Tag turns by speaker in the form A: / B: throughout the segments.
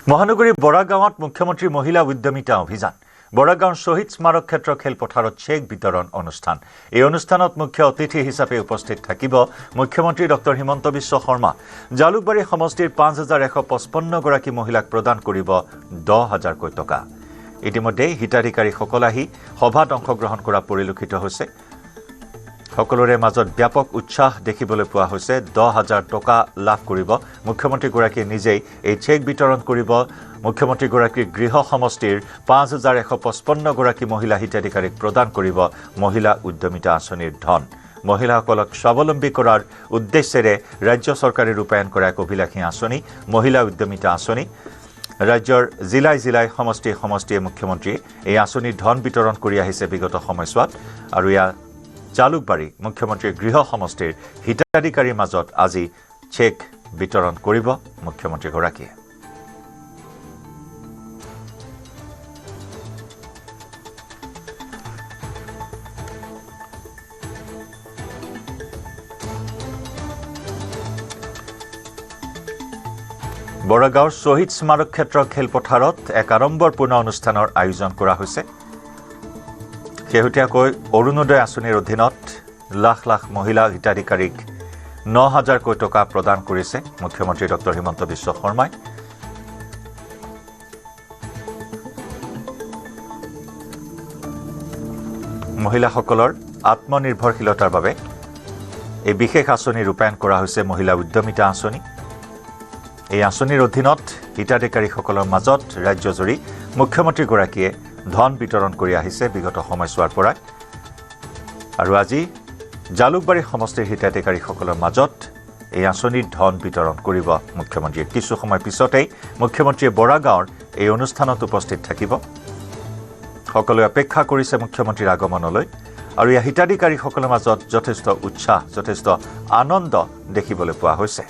A: মহানগৰীৰ বৰাগাঁৱত মুখ্যমন্ত্ৰী মহিলা উদ্যমিতা অভিযান বৰাগাঁও শহীদ স্মাৰক ক্ষেত্ৰ খেলপথাৰত চেক বিতৰণ অনুষ্ঠান এই অনুষ্ঠানত মুখ্য অতিথি হিচাপে উপস্থিত থাকিব মুখ্যমন্ত্ৰী ডক্টৰ হিমন্ত বিশ্ব শৰ্মা জালুকবাৰী সমষ্টিৰ 5155 গৰাকী মহিলাক প্ৰদান কৰিব 10000 কোটি টকা ইতিমধ্যে হিতাধিকাৰীসকল আহি সভাত অংশগ্ৰহণ কৰা পৰিলক্ষিত হৈছে সকলোৰে মাজত ব্যাপক উৎসাহ দেখিবলৈ পোৱা হৈছে 10000 টকা লাভ কৰিব মুখ্যমন্ত্ৰী গৰাকী নিজেই এই চেক বিতৰণ কৰিব মুখ্যমন্ত্ৰী গৰাকী গৃহ সমষ্টিৰ 5155 গৰাকী মহিলা হিতাধিকাৰীক প্ৰদান কৰিব মহিলা উদ্যমিতা আঁচনিৰ ধন মহিলাসকলক স্বাৱলম্বী কৰাৰ উদ্দেশ্যেৰে ৰাজ্য চৰকাৰে ৰূপায়ণ কৰা এক অভিলাষী আঁচনি মহিলা উদ্যমিতা আঁচনি ৰাজ্যৰ জিলাই সমষ্টিয়ে মুখ্যমন্ত্ৰী এই আঁচনিৰ ধন বিতৰণ কৰি আহিছে বিগত সময়ছোৱাত আৰু ইয়া জালুকবাৰী মুখ্যমন্ত্ৰীৰ গৃহ সমষ্টিৰ হিতাধিকাৰীৰ মাজত আজি চেক বিতৰণ কৰিব মুখ্যমন্ত্ৰী গৰাকীয়ে বৰাগাঁৱৰ শহীদ স্মাৰক ক্ষেত্ৰ খেলপথাৰত এক আড়ম্বৰপূৰ্ণ অনুষ্ঠানৰ আয়োজন কৰা হৈছে শেহতীয়াকৈ অৰুণোদয় আঁচনিৰ অধীনত লাখ লাখ মহিলা হিতাধিকাৰীক 9000 কোটি টকা প্ৰদান কৰিছে মুখ্যমন্ত্ৰী ডক্টৰ হিমন্ত বিশ্ব শৰ্মাই মহিলাসকলৰ আত্মনিৰ্ভৰশীলতাৰ বাবে এই বিশেষ আঁচনি ৰূপায়ণ কৰা হৈছে মহিলা উদ্যমিতা আঁচনি এই আঁচনিৰ অধীনত হিতাধিকাৰীসকলৰ মাজত ৰাজ্যজুৰি মুখ্যমন্ত্ৰী গৰাকীয়ে ধন বিতৰণ কৰি আহিছে বিগত সময়ছোৱাৰ পৰা আৰু আজি জালুকবাৰী সমষ্টিৰ হিতাধিকাৰীসকলৰ মাজত এই আঁচনিৰ ধন বিতৰণ কৰিব মুখ্যমন্ত্ৰীয়ে কিছু সময় পিছতেই মুখ্যমন্ত্ৰীয়ে বৰাগাঁৱৰ এই অনুষ্ঠানত উপস্থিত থাকিব সকলোৱে অপেক্ষা কৰিছে মুখ্যমন্ত্ৰীৰ আগমনলৈ আৰু এই হিতাধিকাৰীসকলৰ মাজত যথেষ্ট উৎসাহ যথেষ্ট আনন্দ দেখিবলৈ পোৱা হৈছে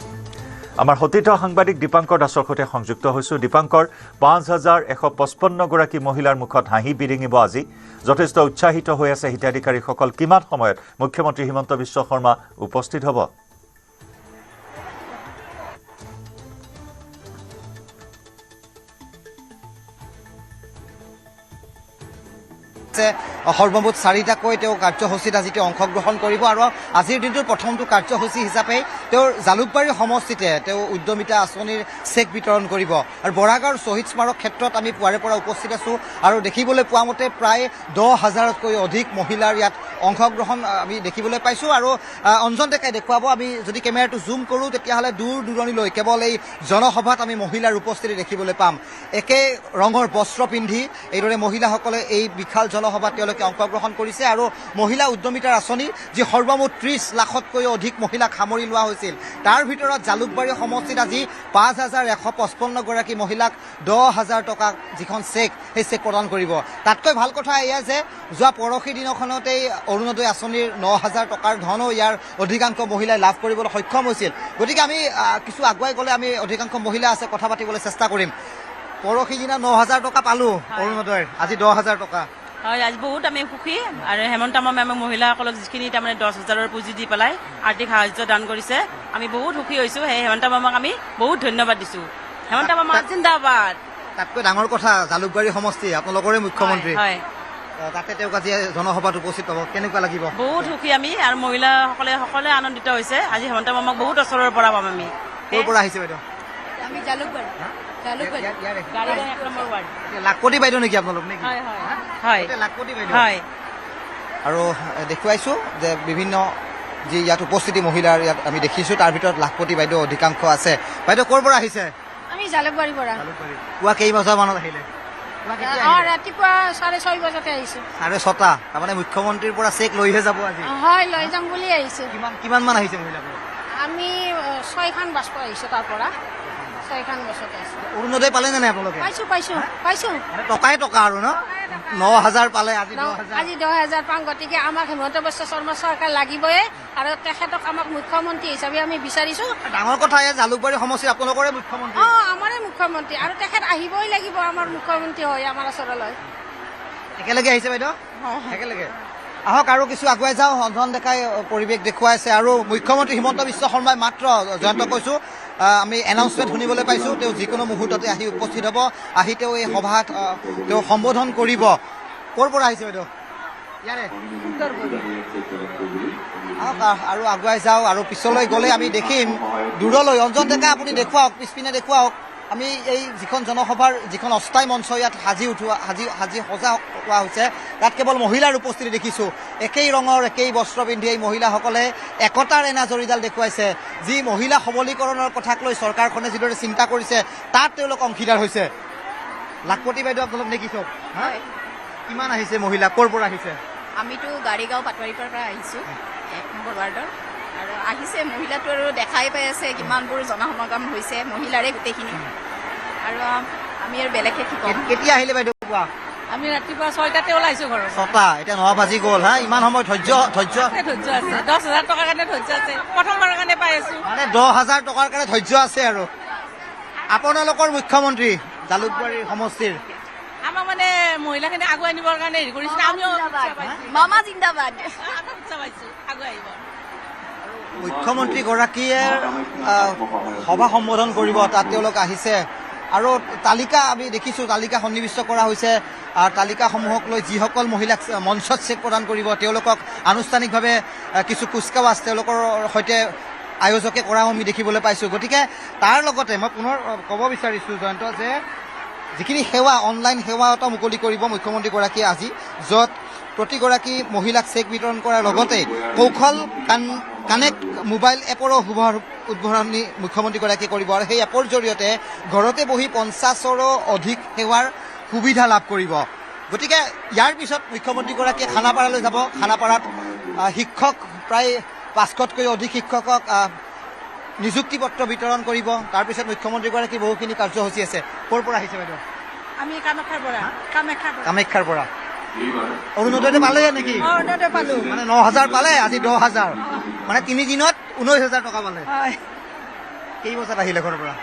A: আমাৰ হতিত সাংবাদিক দীপাংকৰ দাসৰ সৈতে সংযুক্ত হৈছো দীপাংকৰ 5155 গৰাকী মহিলাৰ মুখত হাঁহি বিৰিঙিব আজি যথেষ্ট উৎসাহিত হৈ আছে হিতাধিকাৰীসকল কিমান সময়ত মুখ্যমন্ত্ৰী হিমন্ত বিশ্ব শৰ্মা উপস্থিত হ'ব
B: সৰ্বমুঠ 4টাকৈ তেওঁ কাৰ্যসূচীত আজি তেওঁ অংশগ্ৰহণ কৰিব আৰু আজিৰ দিনটোৰ প্ৰথমটো কাৰ্যসূচী হিচাপে তেওঁ জালুকবাৰী সমষ্টিতে তেওঁ উদ্যমিতা আঁচনিৰ চেক বিতৰণ কৰিব আৰু বৰাগাঁৱৰ শহীদ স্মাৰক ক্ষেত্ৰত আমি পুৱাৰে পৰা উপস্থিত আছোঁ আৰু দেখিবলৈ পোৱা মতে প্ৰায় 10000তকৈ অধিক মহিলাৰ ইয়াত অংশগ্ৰহণ আমি দেখিবলৈ পাইছোঁ আৰু অঞ্জন ডেকাই দেখুৱাব আমি যদি কেমেৰাটো জুম কৰোঁ তেতিয়াহ'লে দূৰ দূৰণিলৈ কেৱল এই জনসভাত আমি মহিলাৰ উপস্থিতি দেখিবলৈ পাম একে ৰঙৰ বস্ত্ৰ পিন্ধি এইদৰে মহিলাসকলে এই বিশাল জনসভাত তেওঁলোকে অংশগ্ৰহণ কৰিছে আৰু মহিলা উদ্যমিতাৰ আঁচনি যি সৰ্বমুঠ 30 লাখতকৈ অধিক মহিলাক সামৰি লোৱা হৈছিল তাৰ ভিতৰত জালুকবাৰী সমষ্টিত আজি 5155 গৰাকী মহিলাক 10000 টকা যিখন চেক সেই চেক প্ৰদান কৰিব তাতকৈ ভাল কথা এয়া যে যোৱা পৰহি দিনখনতেই অৰুণোদয় আঁচনিৰ 9000 টকাৰ ধনো ইয়াৰ অধিকাংশ মহিলাই লাভ কৰিবলৈ সক্ষম হৈছিল গতিকে আমি কিছু আগুৱাই গ'লে আমি অধিকাংশ মহিলা আছে কথা পাতিবলৈ চেষ্টা কৰিম পৰহি দিনা 9000 টকা পালোঁ অৰুণোদয়ৰ আজি 10000 টকা
C: হয় আজি বহুত আমি সুখী আৰু হেমন্ত মামে আমাক মহিলাসকলক যিখিনি তাৰমানে 10000ৰ পুঁজি দি পেলাই আৰ্থিক সাহায্য দান কৰিছে আমি বহুত সুখী হৈছোঁ সেই হেমন্ত মামাক আমি বহুত ধন্যবাদ দিছোঁ হেমন্ত মামা জিন্দাবাদ
B: তাতকৈ ডাঙৰ কথা জালুকবাৰী সমষ্টি আপোনালোকৰে মুখ্যমন্ত্ৰী
C: হয়
B: তাতে তেওঁক আজি জনসভাত উপস্থিত হ'ব কেনেকুৱা লাগিব
C: বহুত সুখী আমি আৰু মহিলাসকলে সকলোৱে আনন্দিত হৈছে আজি হেমন্ত মামাক বহুত ওচৰৰ পৰা পাম আমি
B: ক'ৰ পৰা আহিছে বাইদেউ
C: আমি জালুকবাৰী
B: লাখপতি বাইদেউ নেকি আপোনালোক নেকি
C: হয়
B: লাখপতি বাইদেউ
C: হয়
B: আৰু দেখুৱাইছোঁ যে বিভিন্ন যি ইয়াত উপস্থিতি মহিলাৰ ইয়াত আমি দেখিছোঁ তাৰ ভিতৰত লাখপতি বাইদেউ অধিকাংশ আছে বাইদেউ ক'ৰ পৰা আহিছে
C: আমি জালুকবাৰীৰ পৰা
B: পুৱা কেই বজামানত আহিলে
C: ৰাতিপুৱা 6:30 বজাতে আহিছোঁ
B: 6:30 তাৰমানে মুখ্যমন্ত্ৰীৰ পৰা চেক লৈহে যাব আজি
C: হয় লৈ যাম বুলি আহিছোঁ
B: কিমান মান আহিছে মহিলাবোৰ
C: আমি 6খন বাছ আহিছোঁ তাৰ পৰা 6খন বাছত আহিছোঁ
B: অৰুণোদয় পালে নে নাই আপোনালোকে
C: পাইছোঁ
B: টকাই টকা আৰু ন 9000 পালে আজি
C: 10000 পাম গতিকে আমাক হিমন্ত বিশ্ব শৰ্মা চৰকাৰ লাগিবই আৰু তেখেতক আমাক মুখ্যমন্ত্ৰী হিচাপে আমি বিচাৰিছোঁ
B: ডাঙৰ কথা এয়া জালুকবাৰী সমষ্টিৰ আপোনালোকৰে মুখ্যমন্ত্ৰী
C: আমাৰে মুখ্যমন্ত্ৰী আৰু তেখেত আহিবই লাগিব আমাৰ মুখ্যমন্ত্ৰী হয় আমাৰ ওচৰলৈ
B: একেলগে আহিছে বাইদেউ একেলগে আহক আৰু কিছু আগুৱাই যাওঁ অঞ্জন ডেকাই পৰিৱেশ দেখুৱাইছে আৰু মুখ্যমন্ত্ৰী হিমন্ত বিশ্ব শৰ্মাই মাত্ৰ জয়ন্ত কৈছোঁ আমি এনাউন্সমেণ্ট শুনিবলৈ পাইছোঁ তেওঁ যিকোনো মুহূৰ্ততে আহি উপস্থিত হ'ব আহি তেওঁ এই সভাত তেওঁ সম্বোধন কৰিব ক'ৰ পৰা আহিছে বাইদেউ ইয়াৰে আৰু আগুৱাই যাওঁ আৰু পিছলৈ গ'লে আমি দেখিম দূৰলৈ অঞ্জন ডেকা আপুনি দেখুৱাওক পিছপিনে দেখুৱাওক আমি এই যিখন জনসভাৰ যিখন অস্থায়ী মঞ্চ ইয়াত সাজি সজা কৰা হৈছে তাত কেৱল মহিলাৰ উপস্থিতি দেখিছোঁ একেই ৰঙৰ একেই বস্ত্ৰ পিন্ধি এই মহিলাসকলে একতাৰ এনাজৰীডাল দেখুৱাইছে যি মহিলা সবলীকৰণৰ কথাক লৈ চৰকাৰখনে যিদৰে চিন্তা কৰিছে তাত তেওঁলোক অংশীদাৰ হৈছে লাখপতি বাইদেউ আপোনালোক দেখিছোঁ কিমান আহিছে মহিলা ক'ৰ পৰা আহিছে
D: আমিতো গাড়ীগাঁও পাটৱাৰীৰ পৰা আহিছোঁ 1 নম্বৰ ৱাৰ্ডৰ আৰু আহিছে মহিলাটো আৰু দেখাই পাই আছে কিমানবোৰ জনসমাগম হৈছে মহিলাৰে গোটেইখিনি আৰু আমি আৰু বেলেগকে কি ক'ম
B: কেতিয়া আহিলে বাইদেউ কোৱা
C: আমি ৰাতিপুৱা 6টাতে ওলাইছোঁ ঘৰৰ
B: 6টা এতিয়া 9 বাজি গ'ল হা ইমান সময় ধৈৰ্য
C: আছে 10,000 টকাৰ কাৰণে ধৈৰ্য আছে প্ৰথমবাৰৰ কাৰণে পাই আছোঁ
B: মানে 10,000 টকাৰ কাৰণে ধৈৰ্য আছে আৰু আপোনালোকৰ মুখ্যমন্ত্ৰী জালুকবাৰী সমষ্টিৰ
C: আমাক মানে মহিলাখিনি আগুৱাই নিবৰ কাৰণে হেৰি কৰিছে আমিও
D: মামা জিন্দাবাদ
C: উৎসাহ পাইছোঁ আগুৱাই আহিব
B: মুখ্যমন্ত্ৰীগৰাকীয়ে সভা সম্বোধন কৰিব তাত তেওঁলোক আহিছে আৰু তালিকা আমি দেখিছোঁ তালিকা সন্নিৱিষ্ট কৰা হৈছে তালিকাসমূহক লৈ যিসকল মহিলাক মঞ্চত চেক প্ৰদান কৰিব তেওঁলোকক আনুষ্ঠানিকভাৱে কিছু কুচকাৱাজ তেওঁলোকৰ সৈতে আয়োজকে কৰাও আমি দেখিবলৈ পাইছোঁ গতিকে তাৰ লগতে মই পুনৰ ক'ব বিচাৰিছোঁ জয়ন্ত যে যিখিনি সেৱা অনলাইন সেৱা এটা মুকলি কৰিব মুখ্যমন্ত্ৰীগৰাকীয়ে আজি য'ত প্ৰতিগৰাকী মহিলাক চেক বিতৰণ কৰাৰ লগতে কৌশল কানেক্ট মোবাইল এপৰো উদ্বোধনী মুখ্যমন্ত্ৰীগৰাকীয়ে কৰিব আৰু সেই এপৰ জৰিয়তে ঘৰতে বহি 50ৰো অধিক সেৱাৰ সুবিধা লাভ কৰিব গতিকে ইয়াৰ পিছত মুখ্যমন্ত্ৰীগৰাকীয়ে খানাপাৰালৈ যাব খানাপাৰাত শিক্ষক প্ৰায় 500তকৈ অধিক শিক্ষকক নিযুক্তি পত্ৰ বিতৰণ কৰিব তাৰপিছত মুখ্যমন্ত্ৰীগৰাকী বহুখিনি কাৰ্যসূচী আছে ক'ৰ পৰা আহিছে বাইদেউ
C: আমি কামাখ্যাৰ পৰা
B: অৰুণোদয়টো পালে নেকি
C: অৰুণোদয় পালোঁ
B: মানে 9,000 পালে আজি 10,000 মানে 3 দিনত 19,000 টকা পালে কেই বজাত আহিলে ঘৰৰ পৰা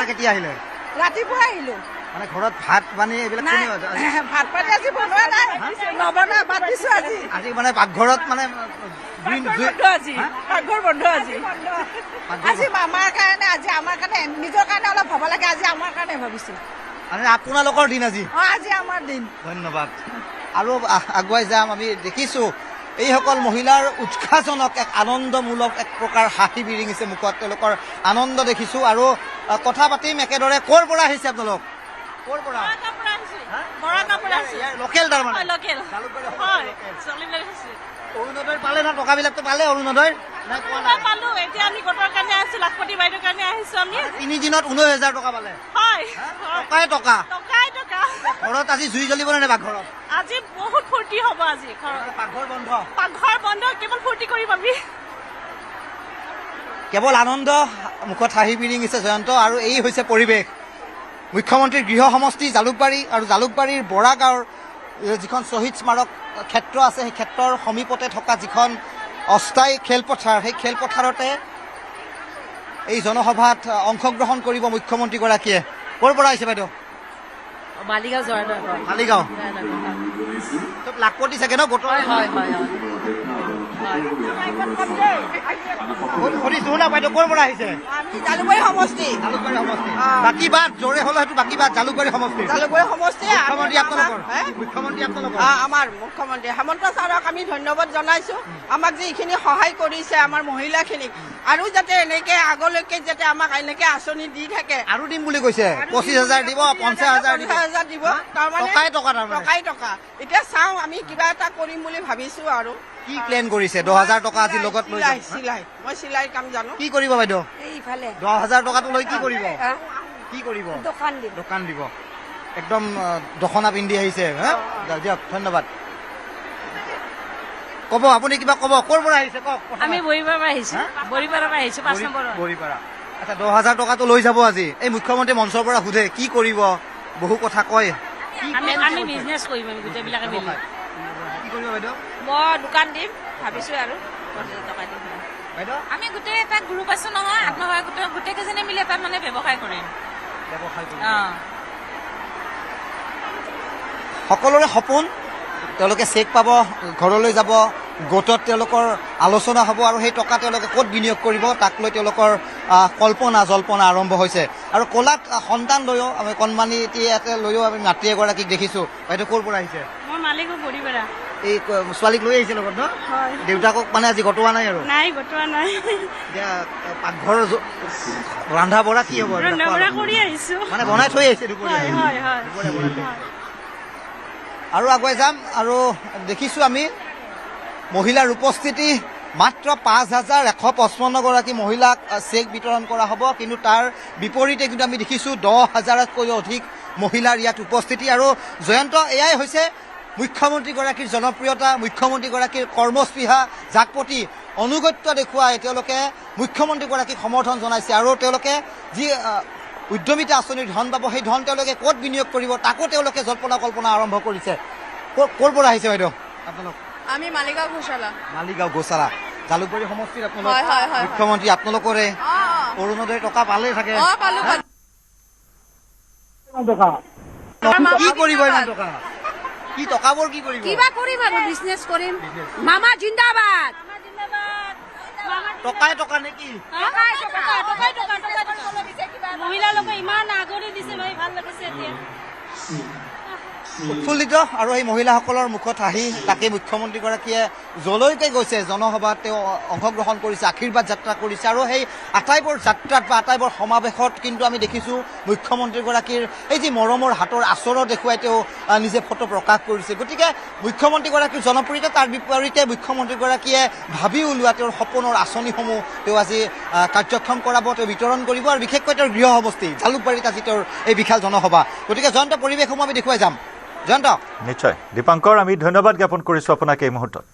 B: কেতিয়া আহিলে
C: ৰাতিপুৱা আহিলোঁ
B: মানে ঘৰত ভাত পানী এইবিলাক
C: ভাত পানী আজি বনোৱা নাই নবনাই বাদ দিছোঁ
B: আজি মানে পাকঘৰত মানে
C: পাকঘৰ বন্ধ আজি মামাৰ কাৰণে আজি আমাৰ কাৰণে নিজৰ কাৰণে অলপ হ'ব লাগে আজি আমাৰ কাৰণে ভাবিছোঁ
B: মানে আপোনালোকৰ দিন আজি
C: আজি আমাৰ দিন
B: ধন্যবাদ আৰু আগুৱাই যাম আমি দেখিছোঁ এইসকল মহিলাৰ উৎসাহজনক এক আনন্দমূলক এক প্ৰকাৰ হাঁহি বিৰিঙিছে মুখত তেওঁলোকৰ আনন্দ দেখিছোঁ আৰু কথা পাতিম একেদৰে ক'ৰ পৰা আহিছে আপোনালোক ক'ৰ পৰা লোকেল তাৰমানে অৰুণোদয় পালে না টকাবিলাকতো পালে অৰুণোদয়
C: পালো এতিয়া আমি গোটৰ কাৰণে আহিছোঁ লাখপতি বাইদেউৰ কাৰণে আহিছোঁ আমি
B: 3 দিনত 19,000 টকা পালে টকা ঘৰত আজি জুই জ্বলিবনে নে পাকঘৰত
C: আজি বহুত ফূৰ্তি হ'ব আজি
B: পাকঘৰ বন্ধ
C: কেৱল ফূৰ্তি কৰিম আমি
B: কেৱল আনন্দ মুখত হাঁহি বিৰিঙিছে জয়ন্ত আৰু এই হৈছে পৰিৱেশ মুখ্যমন্ত্ৰীৰ গৃহ সমষ্টি জালুকবাৰী আৰু জালুকবাৰীৰ বৰাগাঁৱৰ যিখন শ্বহীদ স্মাৰক ক্ষেত্ৰ আছে সেই ক্ষেত্ৰৰ সমীপতে থকা যিখন অস্থায়ী খেলপথাৰ সেই খেলপথাৰতে এই জনসভাত অংশগ্ৰহণ কৰিব মুখ্যমন্ত্ৰীগৰাকীয়ে ক'ৰ পৰা আহিছে বাইদেউ মালিগাঁও লাখপতি চাগে ন গোটৰ শুনিছোঁ না বাইদেউ ক'ৰ পৰা আহিছে
C: জালুকবাৰী সমষ্টি
B: বাকী বাদ জোৰে হ'লে সেইটো বাকী বাদ জালুকবাৰী সমষ্টি মুখ্যমন্ত্ৰী আপোনালোকৰ
E: আমাৰ মুখ্যমন্ত্ৰী হেমন্ত ছাৰক আমি ধন্যবাদ জনাইছোঁ আমাক যে এইখিনি সহায় কৰিছে আমাৰ মহিলাখিনিক আৰু যাতে এনেকৈ আগলৈকে যাতে আমাক এনেকৈ আঁচনি দি থাকে
B: আৰু দিম বুলি কৈছে 25,000 দিব 50,000
E: দিব তাৰমানে টকাই টকা এতিয়া চাওঁ আমি কিবা এটা কৰিম বুলি ভাবিছোঁ আৰু
B: কি প্লেন কৰিছে 10,000 টকা আজি লগত লৈ
E: চিলাই মই চিলাই কাম জানো
B: কি কৰিব বাইদেউ
C: এইফালে
B: 10,000 টকাটো লৈ কি কৰিব দোকান দিব একদম দখনা পিন্ধি আহিছে দিয়ক ধন্যবাদ ক'ব আপুনি কিবা ক'ব ক'ৰ পৰা আহিছে কওক
C: আমি বৰিপাৰাৰ পৰা আহিছোঁ 5 নম্বৰ
B: বৰিপাৰা আচ্ছা 10,000 টকাটো লৈ যাব আজি এই মুখ্যমন্ত্ৰী মঞ্চৰ পৰা সোধে কি কৰিব বহু কথা কয়
C: আমি বিজনেছ কৰিম আমি গোটেইবিলাকে মিলি
B: কি কৰিব বাইদেউ
C: মই দোকান দিম ভাবিছোঁ আৰু টকা দিম
B: বাইদেউ
C: আমি গোটেই এটা গ্ৰুপ আছোঁ নহয় আত্মসহায়ক গোটেই কেইজনে মিলি এটা মানে ব্যৱসায় কৰিম
B: সকলোৰে সপোন তেওঁলোকে চেক পাব ঘৰলৈ যাব গোটত তেওঁলোকৰ আলোচনা হ'ব আৰু সেই টকা তেওঁলোকে ক'ত বিনিয়োগ কৰিব তাক লৈ তেওঁলোকৰ কল্পনা জল্পনা আৰম্ভ হৈছে আৰু কলাত সন্তান লৈও আমি কণমানি ইয়াতে লৈও আমি মাতৃ এগৰাকীক দেখিছোঁ। বাইদেউ ক'ৰ পৰা আহিছে?
C: মই মালিকো পৰিবাৰা
B: এই ছোৱালীক লৈ আহিছে লগত ন?
C: হয়
B: দেউতাকক মানে আজি গটোৱা নাই আৰু
C: নাই গোটোৱা নাই
B: এতিয়া পাকঘৰ ৰন্ধা বঢ়া কি হ'ব
C: কৰি আহিছো
B: মানে বনাই থৈ আহিছে দুপৰীয়া আৰু আগুৱাই যাম আৰু দেখিছোঁ আমি মহিলাৰ উপস্থিতি মাত্ৰ ৫,১৫৫ মহিলাক চেক বিতৰণ কৰা হ'ব, কিন্তু তাৰ বিপৰীতে কিন্তু আমি দেখিছোঁ ১০,০০০তকৈও অধিক মহিলাৰ ইয়াত উপস্থিতি। আৰু জয়ন্ত, এয়াই হৈছে মুখ্যমন্ত্ৰীগৰাকীৰ জনপ্ৰিয়তা, মুখ্যমন্ত্ৰীগৰাকীৰ কৰ্মস্পৃহা, যাক প্ৰতি অনুগত্য দেখুৱাই তেওঁলোকে মুখ্যমন্ত্ৰীগৰাকীক সমৰ্থন জনাইছে আৰু তেওঁলোকে যি উদ্যমিতা আঁচনিৰ ধন পাব সেই ধন তেওঁলোকে ক'ত বিনিয়োগ কৰিব তাকো তেওঁলোকে জল্পনা কল্পনা আৰম্ভ কৰিছে। ক'ৰ পৰা আহিছে বাইদেউ আপোনালোক?
D: আমি মালিগাঁও ঘোষালা
B: মালিগাঁও গোচালা জালুকবাৰী সমষ্টিত আপোনালোক মুখ্যমন্ত্ৰী আপোনালোকৰে অৰুণোদয় টকা পালেই থাকে। কি কৰিব ইমান টকা? কি টকাবোৰ কি কৰিব?
F: কিবা কৰিম আৰু বিজনেছ কৰিম। মামা জিন্দাবাদ।
B: টকাই টকা নেকি?
C: মহিলালোকে ইমান আগৰি দিছে ভাই, ভাল লাগিছে এতিয়া।
B: উৎফুল্লিত আৰু এই মহিলাসকলৰ মুখত হাঁহি, তাকে মুখ্যমন্ত্ৰীগৰাকীয়ে যলৈকে গৈছে জনসভাত তেওঁ অংশগ্ৰহণ কৰিছে, আশীৰ্বাদ যাত্ৰা কৰিছে আৰু সেই আটাইবোৰ যাত্ৰাত বা আটাইবোৰ সমাৱেশত কিন্তু আমি দেখিছোঁ মুখ্যমন্ত্ৰীগৰাকীৰ এই যি মৰমৰ হাতৰ আচৰণ দেখুৱাই তেওঁ নিজে ফটো প্ৰকাশ কৰিছে। গতিকে মুখ্যমন্ত্ৰীগৰাকীৰ জনপ্ৰিয়তা, তাৰ বিপৰীতে মুখ্যমন্ত্ৰীগৰাকীয়ে ভাবি উলিওৱা তেওঁৰ সপোনৰ আঁচনিসমূহ তেওঁ আজি কাৰ্যক্ষম কৰাব, তেওঁ বিতৰণ কৰিব আৰু বিশেষকৈ তেওঁৰ গৃহ সমষ্টি জালুকবাৰীত আজি তেওঁৰ এই বিশাল জনসভা। গতিকে জয়ন্ত, পৰিৱেশসমূহ আমি দেখুৱাই যাম। জয়ন্ত।
A: নিশ্চয় দীপাংকৰ, আমি ধন্যবাদ জ্ঞাপন কৰিছোঁ আপোনাক এই মুহূৰ্তত।